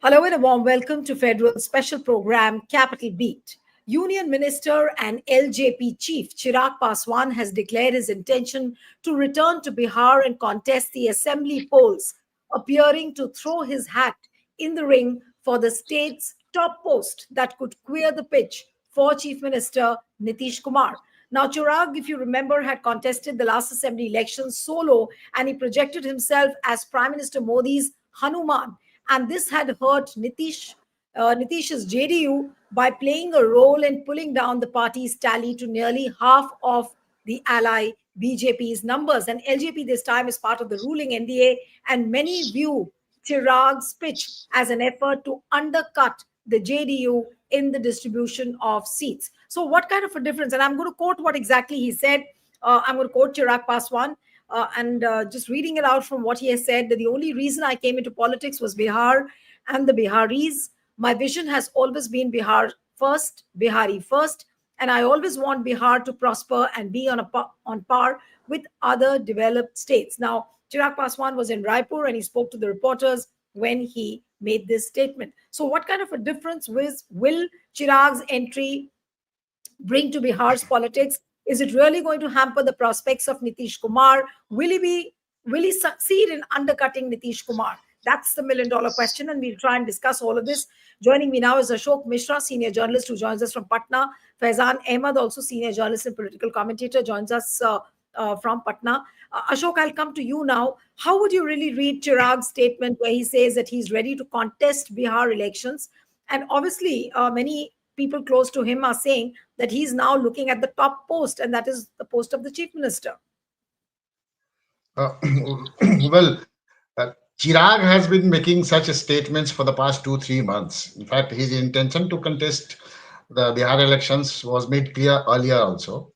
Hello and a warm welcome to Federal Special Program Capital Beat. Union Minister and LJP Chief Chirag Paswan has declared his intention to return to Bihar and contest the assembly polls, appearing to throw his hat in the ring for the state's top post that could clear the pitch for Chief Minister Nitish Kumar. Now, Chirag, if you remember, had contested the last assembly election solo and he projected himself as Prime Minister Modi's Hanuman, and this had hurt Nitish's JDU by playing a role in pulling down the party's tally to nearly half of the ally BJP's numbers. And LJP this time is part of the ruling NDA, and many view Chirag's pitch as an effort to undercut the JDU in the distribution of seats. So, what kind of a difference? And I'm going to quote what exactly he said. I'm going to quote Chirag Paswan. And just reading it out from what he has said, that the only reason I came into politics was Bihar and the Biharis. My vision has always been Bihar first, Bihari first, and I always want Bihar to prosper and be on par with other developed states. Now, Chirag Paswan was in Raipur and he spoke to the reporters when he made this statement. So, what kind of a difference will Chirag's entry bring to Bihar's politics? Is it really going to hamper the prospects of Nitish Kumar? Will he succeed in undercutting Nitish Kumar? That's the million-dollar question, and we'll try and discuss all of this. Joining me now is Ashok Mishra, senior journalist who joins us from Patna. Faizan Ahmed, also senior journalist and political commentator, joins us from Patna. Ashok, I'll come to you now. How would you really read Chirag's statement where he says that he's ready to contest Bihar elections? And obviously, many people close to him are saying that he's now looking at the top post, and that is the post of the chief minister. Uh, well, Chirag has been making such statements for the past 2-3 months. In fact, his intention to contest the Bihar elections was made clear earlier also.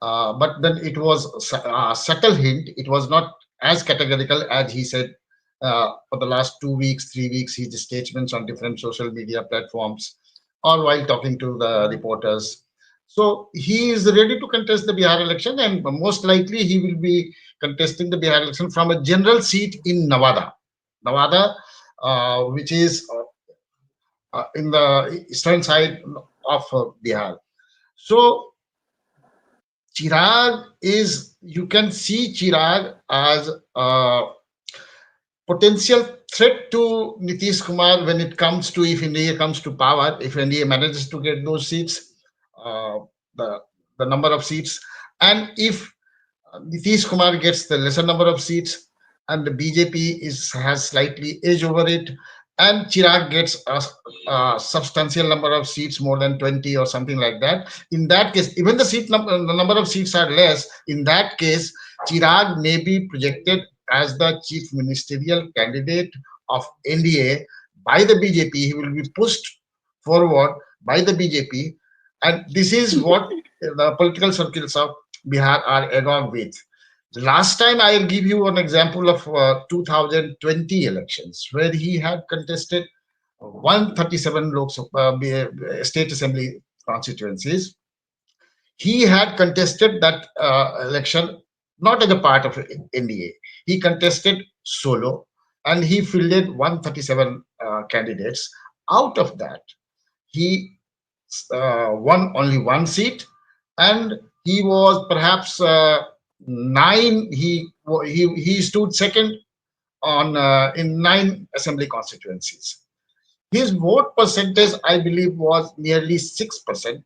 But then it was a subtle hint. It was not as categorical as he said for the last 2 weeks, 3 weeks, his statements on different social media platforms or while talking to the reporters. So he is ready to contest the Bihar election, and most likely he will be contesting the Bihar election from a general seat in Nevada, which is in the eastern side of Bihar. So Chirag is, you can see Chirag as a potential threat to Nitish Kumar when it comes to, if NDA comes to power, if NDA manages to get those seats, uh, the the number of seats, and if Nitish Kumar gets the lesser number of seats, and the BJP has slightly edge over it, and Chirag gets a substantial number of seats, more than 20 or something like that. In that case, even the number of seats are less. In that case, Chirag may be projected as the chief ministerial candidate of NDA by the BJP. He will be pushed forward by the BJP, and this is what the political circles of Bihar are agog with. The last time I'll give you an example of 2020 elections where he had contested 137 state assembly constituencies. He had contested that election not as a part of NDA. He contested solo and he fielded 137 candidates. Out of that, he won only one seat, and he was perhaps nine. He stood second on in 9 assembly constituencies. His vote percentage, I believe, was nearly 6%,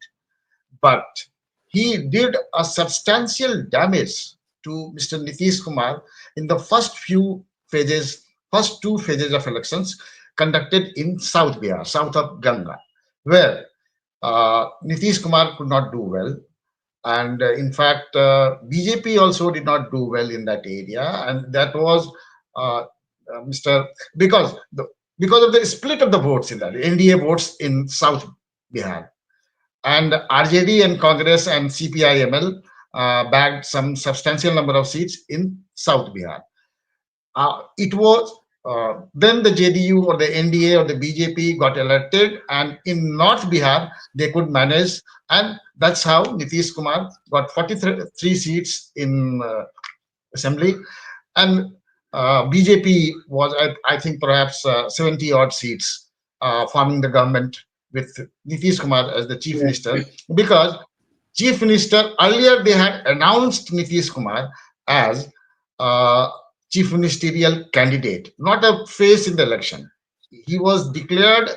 but he did a substantial damage to Mr. Nitish Kumar in the first two phases of elections conducted in South Bihar, south of Ganga, where Nitish Kumar could not do well, and in fact, BJP also did not do well in that area, and that was uh, Mr. because because of the split of the votes in that NDA votes in South Bihar, and RJD and Congress and CPIML bagged some substantial number of seats in South Bihar. It was then the JDU or the NDA or the BJP got elected, and in North Bihar they could manage, and that's how Nitish Kumar got 43 seats in assembly, and BJP was, I think, perhaps 70 odd seats. forming the government with Nitish Kumar as the chief Yes, minister, because chief minister earlier they had announced Nitish Kumar as uh, chief ministerial candidate, not a face in the election. He was declared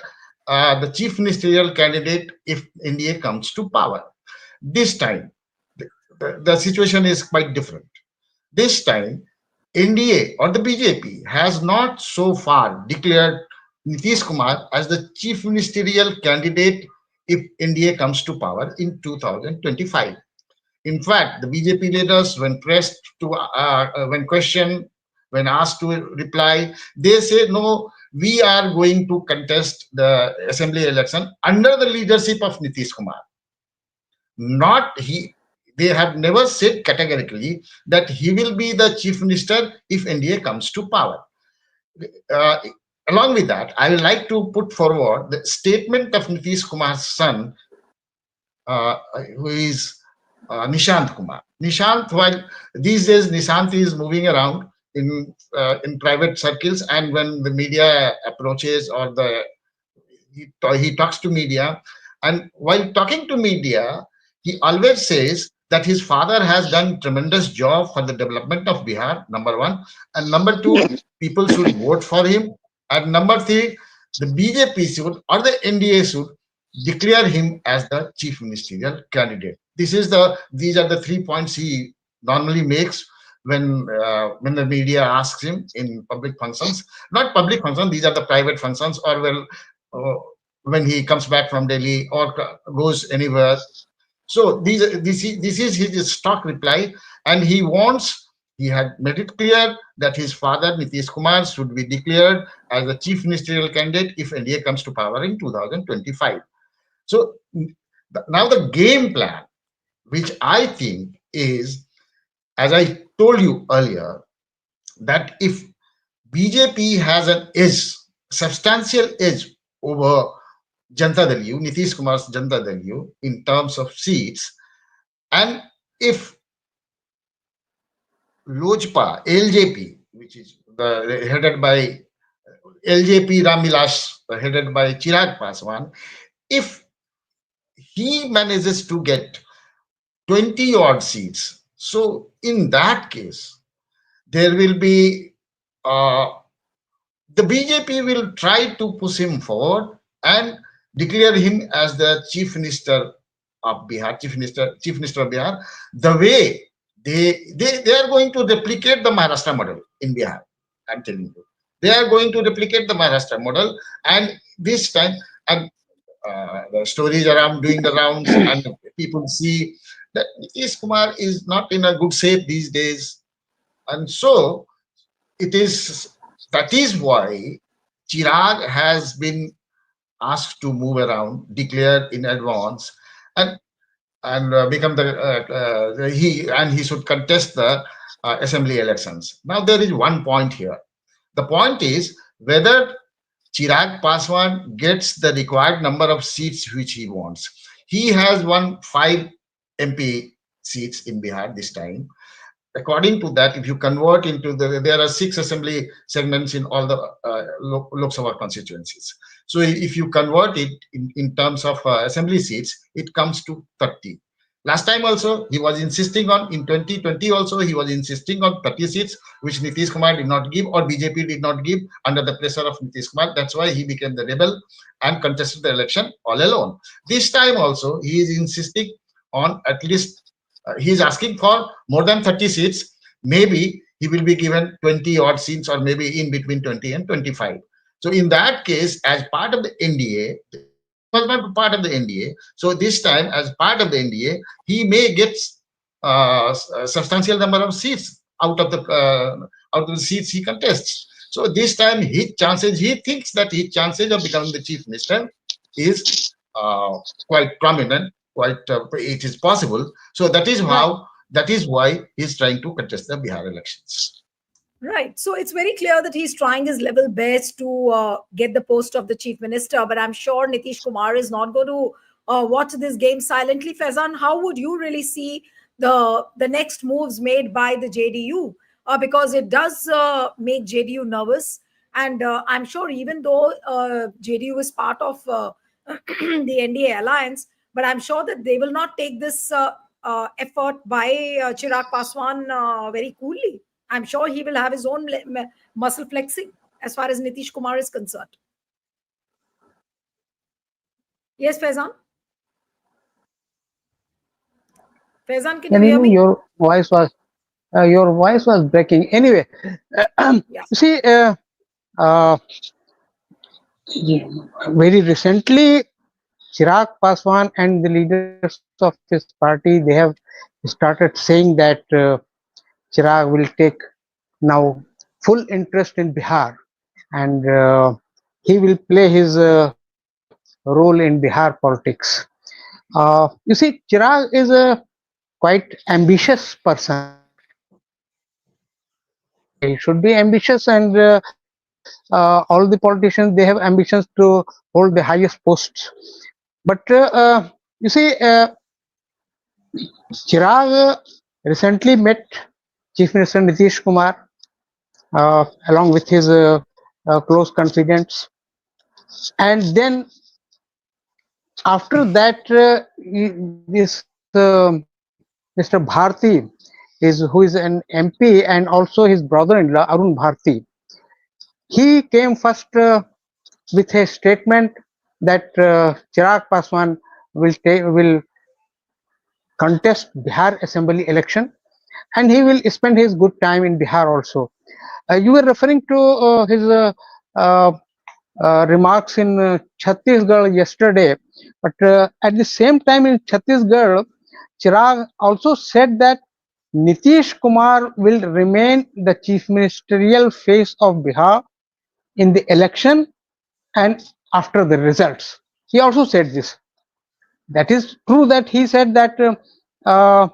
the chief ministerial candidate if NDA comes to power. This time, the situation is quite different. This time, NDA or the BJP has not so far declared Nitish Kumar as the chief ministerial candidate if NDA comes to power in 2025. In fact, the BJP leaders, when pressed to, when questioned, when asked to reply, they say, no, we are going to contest the assembly election under the leadership of Nitish Kumar. Not he, they have never said categorically that he will be the chief minister if NDA comes to power. Uh, Along with that, I would like to put forward the statement of Nitish Kumar's son, uh, who is Nishant Kumar. Nishant, while these days Nishant is moving around in private circles, and when the media approaches or he talks to media, and while talking to media, he always says that his father has done tremendous job for the development of Bihar. Number one, and number two, people should vote for him, and number three, the BJP should or the NDA should declare him as the chief ministerial candidate. These are the 3 points he normally makes when the media asks him in public functions. Not public functions; these are the private functions, or uh, when he comes back from Delhi or goes anywhere. So this is his stock reply, and he had made it clear that his father Nitish Kumar should be declared as the chief ministerial candidate if NDA comes to power in 2025. So now the game plan, which I think is, as I told you earlier, that if BJP has an edge, substantial edge over Janata Dal U, Nitish Kumar's Janata Dal U, in terms of seats, and if Lojpa, LJP, which is headed by LJP Ramvilas, headed by Chirag Paswan, if he manages to get 20 odd seats, so in that case, there will be uh, the BJP will try to push him forward and declare him as the chief minister of Bihar, chief minister of Bihar. The way they are going to replicate the Maharashtra model in Bihar. I'm telling you, they are going to replicate the Maharashtra model, and this time, and the stories around doing the rounds, and people see that Nitish Kumar is not in a good shape these days, and so it is that is why Chirag has been asked to move around, declare in advance, and become he should contest the assembly elections. Now there is one point here. The point is whether Chirag Paswan gets the required number of seats which he wants. He has won 5 MP seats in Bihar this time. According to that, if you convert into there are 6 assembly segments in all the Lok Sabha constituencies. So if you convert it in terms of assembly seats, it comes to 30. Last time also, he was insisting on, in 2020 also, he was insisting on 30 seats, which Nitish Kumar did not give or BJP did not give under the pressure of Nitish Kumar. That's why he became the rebel and contested the election all alone. This time also, he is insisting on at least he is asking for more than 30 seats. Maybe he will be given 20 odd seats, or maybe in between 20 and 25. So in that case, as part of the NDA, he was not part of the NDA. So this time, as part of the NDA, he may get a substantial number of seats out of the seats he contests. So this time, his chances, he thinks that his chances of becoming the chief minister is quite prominent. It is possible. So Right. that is why he's trying to contest the Bihar elections. Right. So it's very clear that he's trying his level best to get the post of the chief minister. But I'm sure Nitish Kumar is not going to watch this game silently. Faizan, how would you really see the next moves made by the JDU? Because it does make JDU nervous. And I'm sure, even though JDU is part of the NDA alliance, but I'm sure that they will not take this effort by Chirag Paswan very coolly. I'm sure he will have his own muscle flexing as far as Nitish Kumar is concerned. Yes, Faizan? Faizan, can you hear me? Anyway, your voice was breaking. Anyway, Yeah. you see, uh, very recently, Chirag Paswan and the leaders of his party, they have started saying that Chirag will take now full interest in Bihar, and he will play his role in Bihar politics. You see, Chirag is a quite ambitious person. He should be ambitious, and all the politicians, they have ambitions to hold the highest posts. But you see, Chirag recently met Chief Minister Nitish Kumar along with his close confidants, and then after that, this Mr. Bharti who is an MP, and also his brother-in-law Arun Bharti. He came first with a statement that Chirag Paswan will contest Bihar Assembly election, and he will spend his good time in Bihar also. You were referring to uh, remarks in Chhattisgarh yesterday, but at the same time in Chhattisgarh, Chirag also said that Nitish Kumar will remain the chief ministerial face of Bihar in the election and after the results. He also said this. That is true that he said that uh,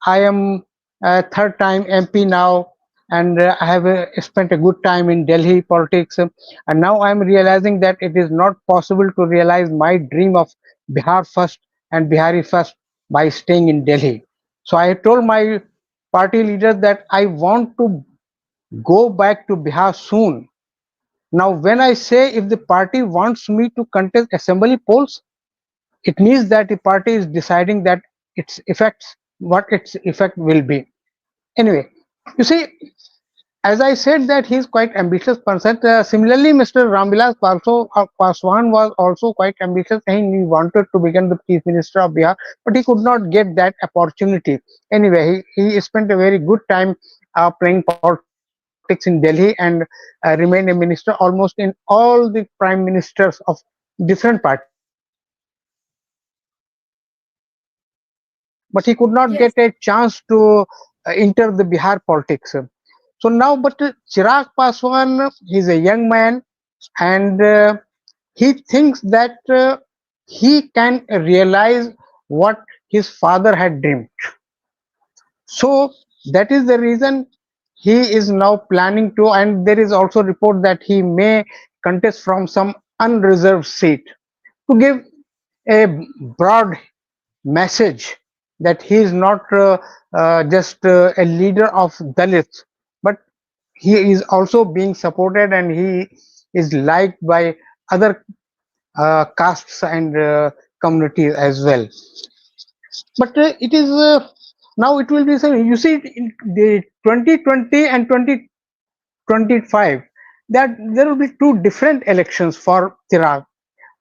I am a third time MP now, and I have spent a good time in Delhi politics, and now I am realizing that it is not possible to realize my dream of Bihar first and Bihari first by staying in Delhi. So I told my party leader that I want to go back to Bihar soon. Now, when I say if the party wants me to contest assembly polls, it means that the party is deciding that its effects, what its effect will be. Anyway, you see, as I said that he is quite ambitious person. Similarly, Mr. Ramvilas Paswan was also quite ambitious, and he wanted to become the chief minister of Bihar, but he could not get that opportunity. Anyway, he spent a very good time playing politics in Delhi and remained a minister almost in all the prime ministers of different parties. But he could not get a chance to enter the Bihar Yes. politics. So now, but Chirag Paswan, he's a young man, and he thinks that he can realize what his father had dreamed. So that is the reason he is now planning to, and there is also report that he may contest from some unreserved seat to give a broad message that he is not just a leader of Dalits, but he is also being supported, and he is liked by other castes and communities as well. But it is now it will be so. You see, in the 2020 and 2025, that there will be two different elections for Chirag.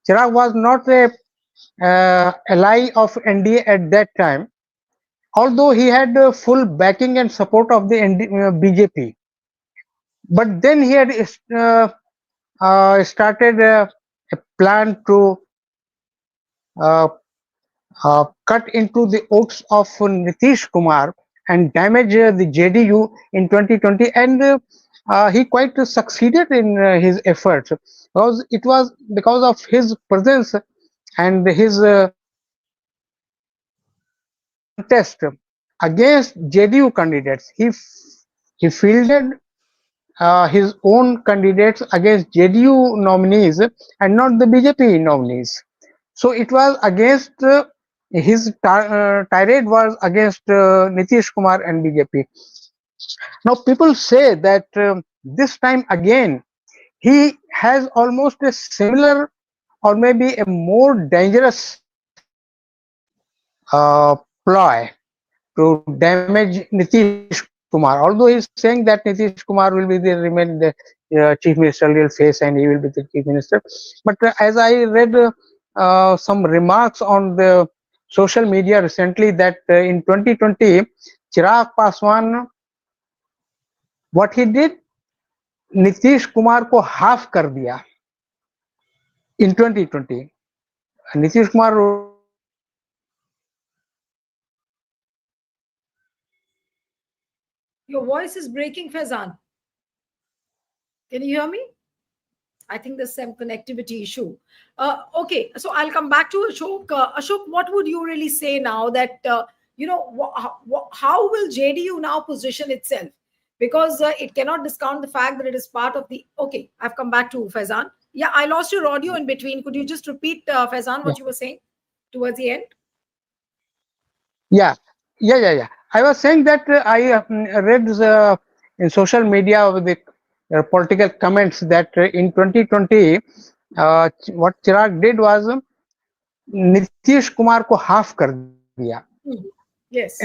Chirag was not a ally of NDA at that time, although he had full backing and support of the BJP. But then he had started a plan to uh, cut into the votes of Nitish Kumar and damage the JDU in 2020, and he quite succeeded in his efforts because it was because of his presence and his contest against JDU candidates. He fielded his own candidates against JDU nominees and not the BJP nominees. So it was against his tirade was against Nitish Kumar and BJP. Now people say that this time again he has almost a similar or maybe a more dangerous ploy to damage Nitish Kumar. Although he's saying that Nitish Kumar will be the remain the chief ministerial face and he will be the chief minister. But as I read some remarks on the social media recently that in 2020 Chirag Paswan, what he did, Nitish Kumar को half कर दिया in 2020. Nitish Kumar Your voice is breaking, Faizan. Can you hear me? I think there's some connectivity issue. Okay, so I'll come back to Ashok. Ashok, what would you really say now that, how will JDU now position itself? Because it cannot discount the fact that it is part of the. Okay, I've come back to Faizan. Yeah, I lost your audio in between. Could you just repeat, Faizan, what you were saying towards the end? yeah yeah. I was saying that I read in social media with the political comments that in 2020 what Chirag did was Nitish Kumar को half कर दिया. Yes.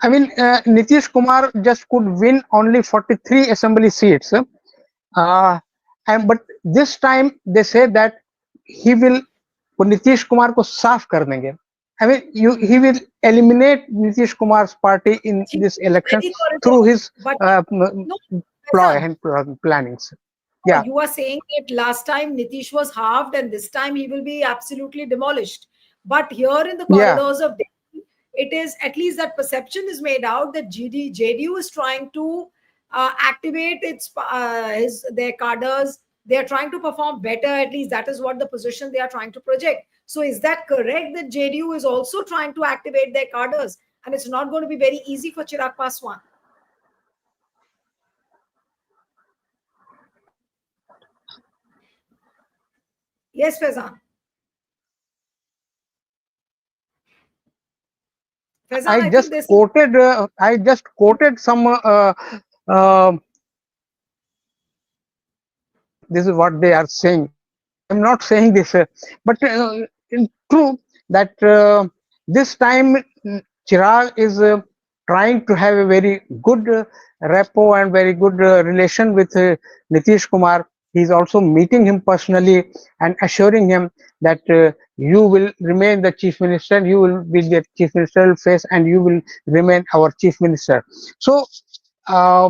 I mean, Nitish Kumar just could win only 43 assembly seats, but this time they say that he will, Nitish Kumar को साफ कर देंगे. I mean, he will eliminate Nitish Kumar's party in this election Ready for it through all. his But no, ploy Faizan, and plannings. no, Yeah, you are saying that last time Nitish was halved and this time he will be absolutely demolished. But here in the yeah, corridors of Delhi, it is at least that perception is made out that JDU is trying to activate their cadres. They are trying to perform better. At least that is what the position they are trying to project. So is that correct that JDU is also trying to activate their cadres, and it's not going to be very easy for Chirag Paswan? Yes, Faizan. Faizan, I think this. I just quoted some. Uh, this is what they are saying. I'm not saying this, but true that this time Chirag is trying to have a very good rapport and very good relation with Nitish Kumar. He's also meeting him personally and assuring him that you will remain the chief minister, you will be the chief ministerial face, and you will remain our chief minister. So. Uh,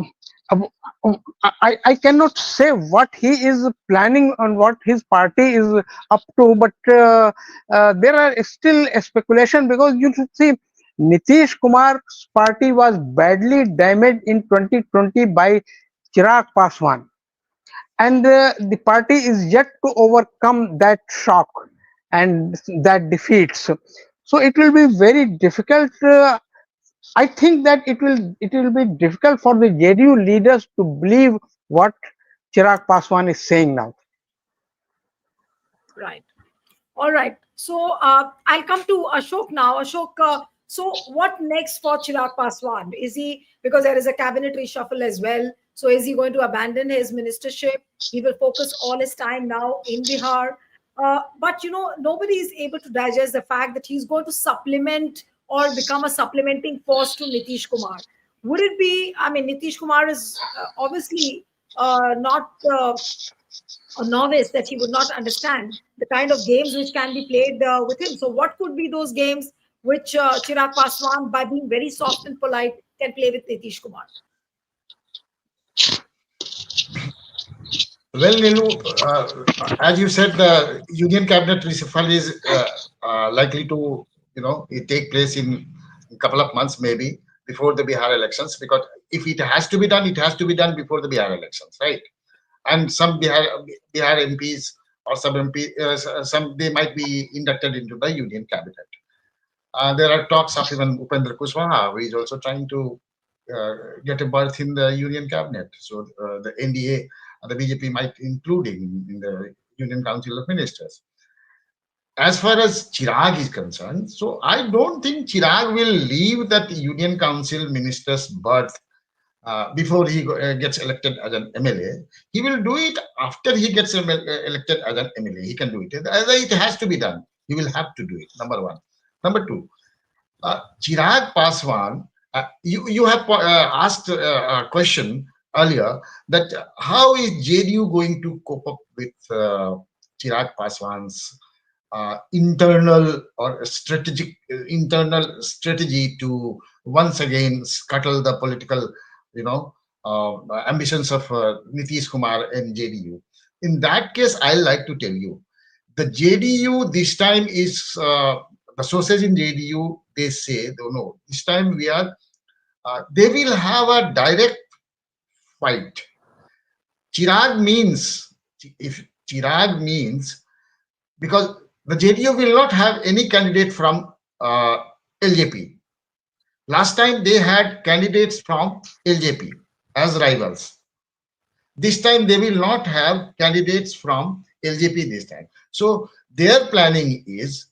I cannot say what he is planning and what his party is up to, but there are still a speculation because you should see Nitish Kumar's party was badly damaged in 2020 by Chirag Paswan, and the party is yet to overcome that shock and that defeats. So it will be very difficult. I think that it will be difficult for the JDU leaders to believe what Chirag Paswan is saying now. Right. All right. So I'll come to Ashok now. Ashok, so what next for Chirag Paswan? Is he, because there is a cabinet reshuffle as well, so is he going to abandon his ministership? He will focus all his time now in Bihar. But nobody is able to digest the fact that he's going to supplement or become a supplementing force to Nitish Kumar. Would it be, I mean, Nitish Kumar is obviously not a novice, that he would not understand the kind of games which can be played with him. So, what could be those games which Chirag Paswan, by being very soft and polite, can play with Nitish Kumar? Well, Nilu, as you said, the Union Cabinet reshuffle is likely to, take place in a couple of months, maybe before the Bihar elections. Because if it has to be done, it has to be done before the Bihar elections, right? And some Bihar MPs or some they might be inducted into the Union Cabinet. There are talks of even Upendra Kushwaha, who is also trying to get a berth in the Union Cabinet. So the NDA and the BJP might include him in the Union Council of Ministers. As far as Chirag is concerned, so I don't think Chirag will leave that Union Council Ministers berth before he gets elected as an MLA. He will do it after he gets elected as an MLA. He can do it. It has to be done. He will have to do it. Number one. Number two, Chirag Paswan, you have asked a question earlier that how is JDU going to cope up with Chirag Paswan's internal or strategic internal strategy to once again scuttle the political, you know, ambitions of Nitish Kumar and JDU. In that case, I like to tell you, the JDU this time is the sources in JDU. They say, no, this time we are. They will have a direct fight. Chirag means if Chirag means because the JDU will not have any candidate from LJP. Last time they had candidates from LJP as rivals. This time they will not have candidates from LJP this time. So their planning is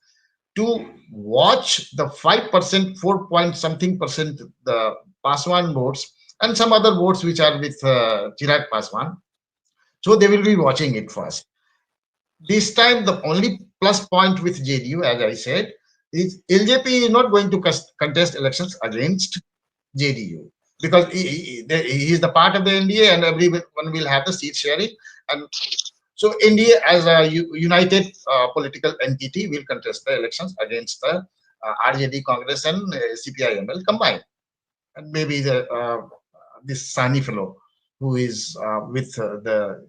to watch the 5%, 4 point something percent, the Paswan votes and some other votes which are with Chirag Paswan. So they will be watching it first. This time, the only plus point with JDU, as I said, is LJP is not going to contest elections against JDU because he is the part of the NDA and everyone will have the seat sharing. And so NDA as a united political entity will contest the elections against the RJD, Congress and CPIML combined. And maybe this Sani fellow who is with the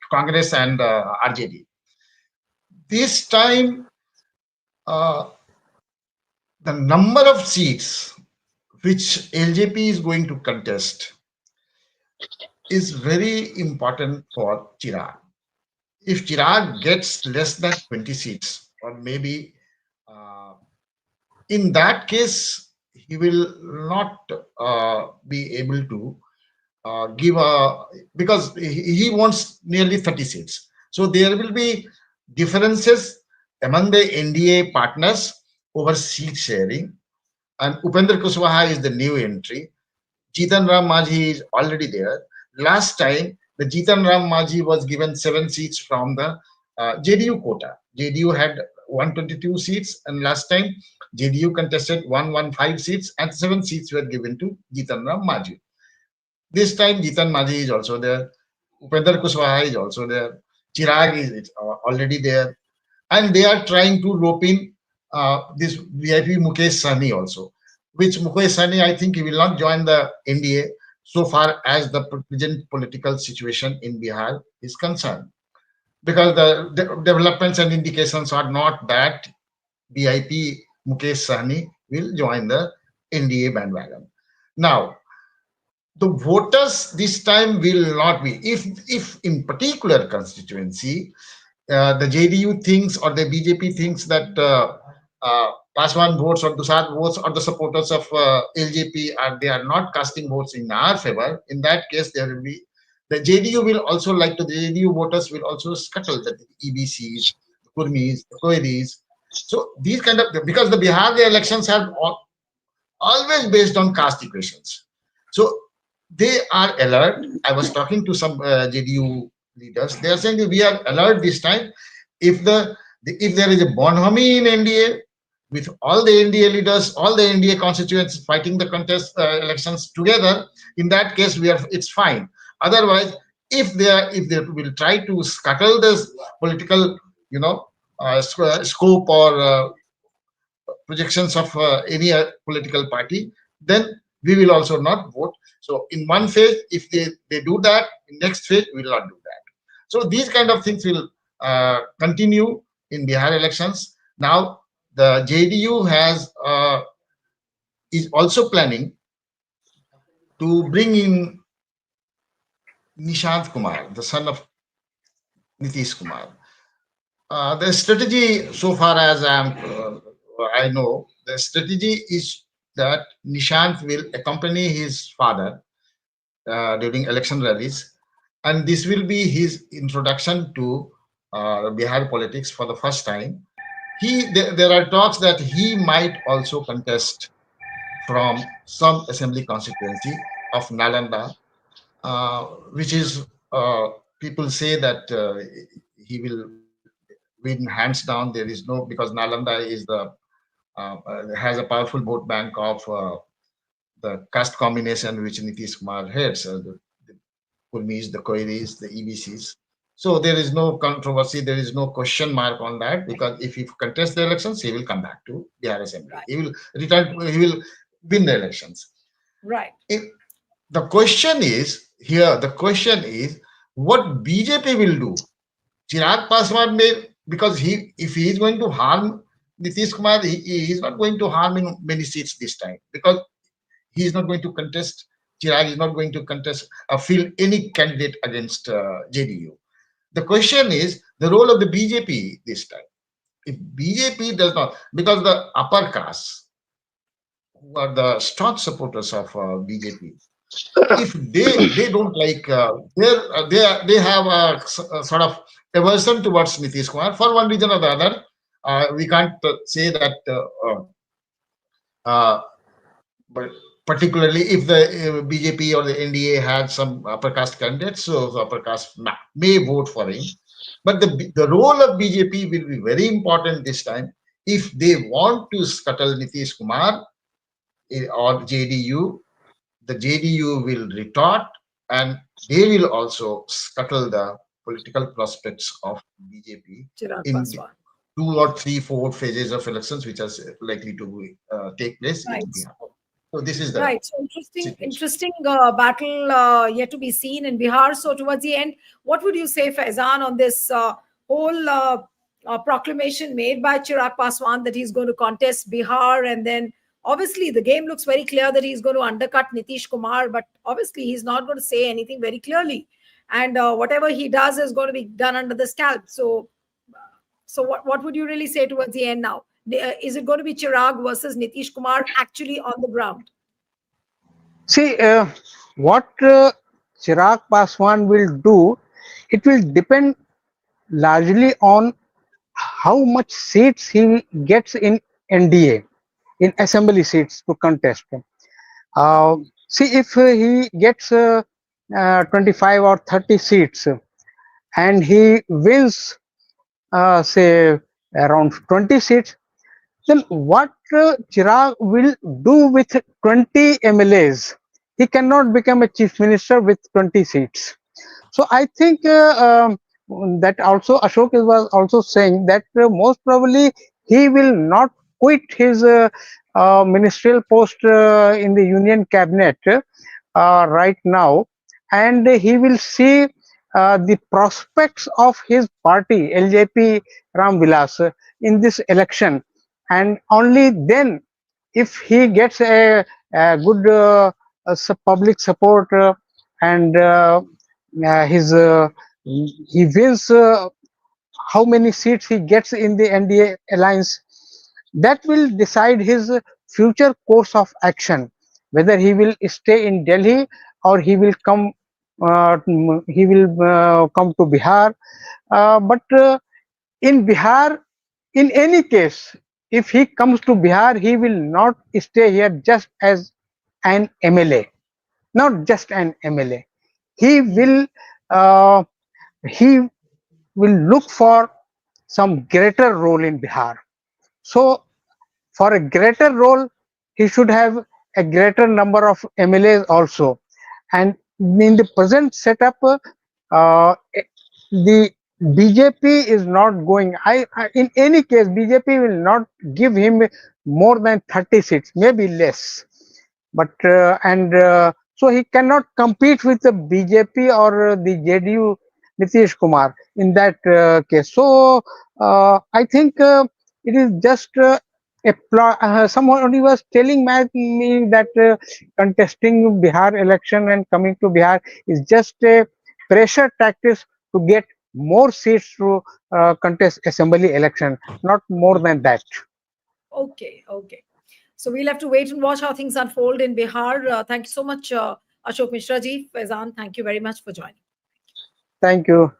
Congress and RJD. This time, the number of seats which LJP is going to contest is very important for Chirag. If Chirag gets less than 20 seats, or maybe in that case, he will not be able to give a, because he wants nearly 30 seats. So there will be differences among the NDA partners over seat sharing. And Upendra Kushwaha is the new entry. Jitan Ram Majhi is already there. Last time, the Jitan Ram Majhi was given 7 seats from the JDU quota. JDU had 122 seats, and last time JDU contested 115 seats, and 7 seats were given to Jitan Ram Majhi. This time, Jitan Majhi is also there. Upendra Kushwaha is also there. Chirag is already there. And they are trying to rope in this VIP Mukesh Sahni also, which Mukesh Sahni, I think he will not join the NDA so far as the present political situation in Bihar is concerned. Because the developments and indications are not that VIP Mukesh Sahni will join the NDA bandwagon. Now, the voters this time will not be, if in particular constituency, the JDU thinks or the BJP thinks that Paswan votes or Dusad votes or the supporters of LJP they are not casting votes in our favor. In that case, there will be the JDU will also like to the JDU voters will also scuttle the EBCs, the Kurmis, the Koiris. So these kind of, because the Bihar the elections have always based on caste equations. So they are alert. I was talking to some JDU leaders. They are saying that we are alert this time. If there is a bonhomie in NDA with all the NDA leaders, all the NDA constituents fighting the contest elections together, in that case it's fine. Otherwise, if they will try to scuttle this political, scope or projections of any political party, then we will also not vote. So in one phase, if they do that, in next phase, we will not do that. So these kind of things will continue in Bihar elections. Now, the JDU is also planning to bring in Nishant Kumar, the son of Nitish Kumar. The strategy, so far as I know, the strategy is that Nishant will accompany his father during election rallies, and this will be his introduction to Bihar politics for the first time. There are talks that he might also contest from some assembly constituency of Nalanda, which is people say that he will win hands down. There is no, because Nalanda is the has a powerful vote bank of the caste combination which Nitish Kumar heads, the Kurmis, the Koiris, the EBCs. So there is no controversy, there is no question mark on that, because if he contests the elections, he will come back to Bihar Assembly. Right. He will return, he will win the elections. Right. If the question is here, the question is what BJP will do. Chirag Paswan may, because if he is going to harm Nitish Kumar, he is not going to harm in many seats this time, because he is not going to contest. Chirag is not going to contest or field any candidate against JDU. The question is the role of the BJP this time. If BJP does not, because the upper caste, who are the strong supporters of BJP, if they don't like they have a sort of aversion towards Nitish Kumar for one reason or the other. We can't say that, uh, but particularly if the BJP or the NDA had some upper caste candidates, so the upper caste may vote for him. But the role of BJP will be very important this time. If they want to scuttle Nitish Kumar or JDU, the JDU will retort, and they will also scuttle the political prospects of BJP Chirag in the Paswan. 2 or 3, 4 phases of elections which are likely to take place in Right. Bihar. So this is the Right. So interesting, situation. interesting battle yet to be seen in Bihar. So towards the end, what would you say, Faizan, on this whole proclamation made by Chirag Paswan that he's going to contest Bihar, and then obviously the game looks very clear that he's going to undercut Nitish Kumar, but obviously he's not going to say anything very clearly, and whatever he does is going to be done under the scalp. So, what would you really say towards the end now? Is it going to be Chirag versus Nitish Kumar actually on the ground? See, what Chirag Paswan will do, it will depend largely on how much seats he gets in NDA, in assembly seats to contest. See, if he gets 25 or 30 seats and he wins, say, around 20 seats, then what Chirag will do with 20 MLAs? He cannot become a chief minister with 20 seats. So I think that also Ashok was also saying that most probably he will not quit his ministerial post in the union cabinet right now, and he will see the prospects of his party LJP Ram Vilas in this election, and only then, if he gets a good public support and his he wins how many seats he gets in the NDA alliance, that will decide his future course of action, whether he will stay in Delhi or he will come to Bihar. But in Bihar, in any case, if he comes to Bihar, he will not stay here just as an MLA, not just an MLA. He will uh, he will look for some greater role in Bihar. So for a greater role, he should have a greater number of MLAs also. And in the present setup, the BJP is not going. In any case, BJP will not give him more than 30 seats, maybe less. But and so he cannot compete with the BJP or the JDU Nitish Kumar in that case. So I think it is just a plot. Someone was telling me that contesting Bihar election and coming to Bihar is just a pressure tactics to get more seats to contest assembly election, not more than that. Okay, okay. So we'll have to wait and watch how things unfold in Bihar. Thank you so much, Ashok Mishra ji. Faizan, thank you very much for joining. Thank you.